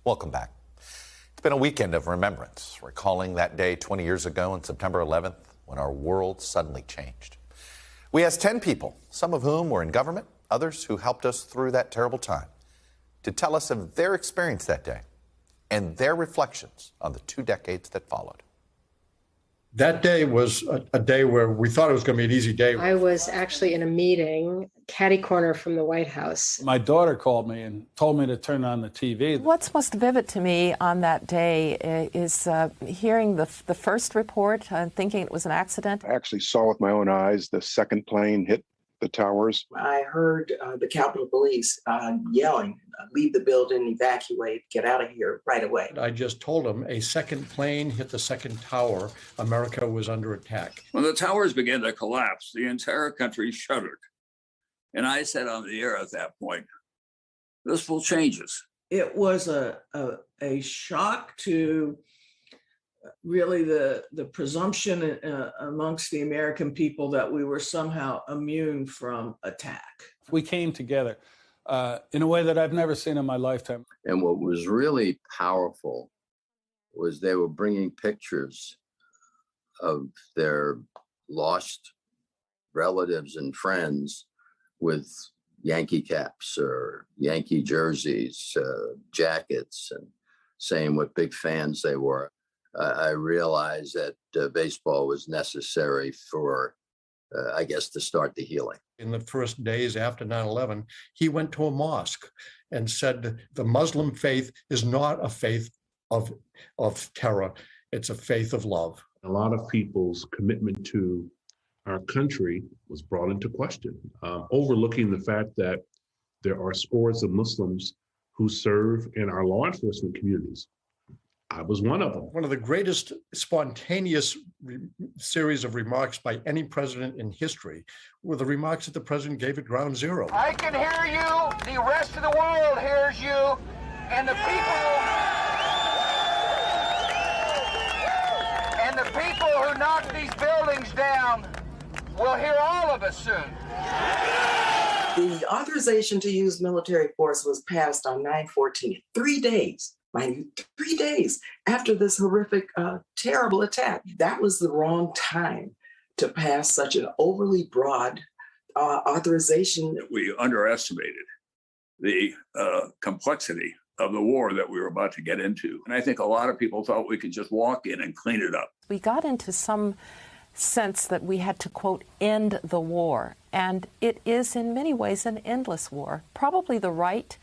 Welcome back. It's been a weekend of remembrance, recalling that day 20 years ago on September 11th when our world suddenly changed. We asked 10 people, some of whom were in government, others who helped us through that terrible time, to tell us of their experience that day and their reflections on the 2 decades that followed. That day was a day where we thought it was going to be an easy day. I was actually in a meeting, catty corner from the White House. My daughter called me and told me to turn on the TV. What's most vivid to me on that day is hearing the first report and thinking it was an accident. I actually saw with my own eyes the second plane hit the towers. I heard the Capitol Police yelling, leave the building, evacuate, get out of here right away. I just told them a second plane hit the second tower. America was under attack. When the towers began to collapse, the entire country shuddered. And I said on the air at that point, this will change us. It was a shock to really the presumption amongst the American people that we were somehow immune from attack. We came together in a way that I've never seen in my lifetime. And what was really powerful was they were bringing pictures of their lost relatives and friends with Yankee caps or Yankee jerseys, jackets, and saying what big fans they were. I realized that baseball was necessary for, I guess, to start the healing. In the first days after 9/11, he went to a mosque and said the Muslim faith is not a faith of terror. It's a faith of love. A lot of people's commitment to our country was brought into question, overlooking the fact that there are scores of Muslims who serve in our law enforcement communities. I was one of them. One of the greatest spontaneous series of remarks by any president in history were the remarks that the president gave at Ground Zero. I can hear you, the rest of the world hears you, and the people who knock these buildings down will hear all of us soon. The authorization to use military force was passed on 9/14, 3 days. Mind you, 3 days after this horrific, terrible attack. That was the wrong time to pass such an overly broad authorization. We underestimated the complexity of the war that we were about to get into. And I think a lot of people thought we could just walk in and clean it up. We got into some sense that we had to, quote, end the war. And it is in many ways an endless war. Probably the right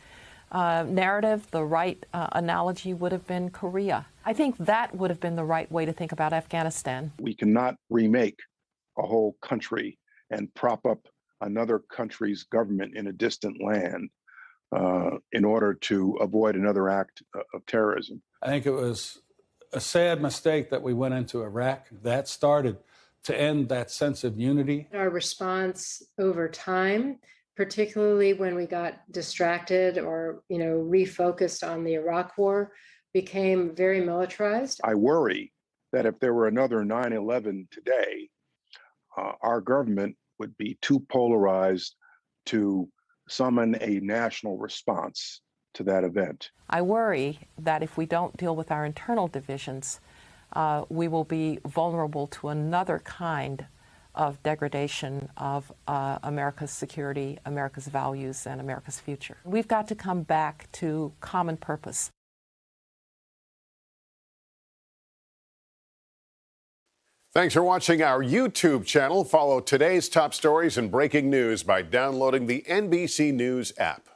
narrative, the right analogy would have been Korea. I think that would have been the right way to think about Afghanistan. We cannot remake a whole country and prop up another country's government in a distant land in order to avoid another act of terrorism. I think it was a sad mistake that we went into Iraq. That started to end that sense of unity. Our response over time, particularly when we got distracted or, refocused on the Iraq War, became very militarized. I worry that if there were another 9/11 today, our government would be too polarized to summon a national response to that event. I worry that if we don't deal with our internal divisions, we will be vulnerable to another kind of degradation of America's security, America's values, and America's future. We've got to come back to common purpose. Thanks for watching our YouTube channel. Follow today's top stories and breaking news by downloading the NBC News app.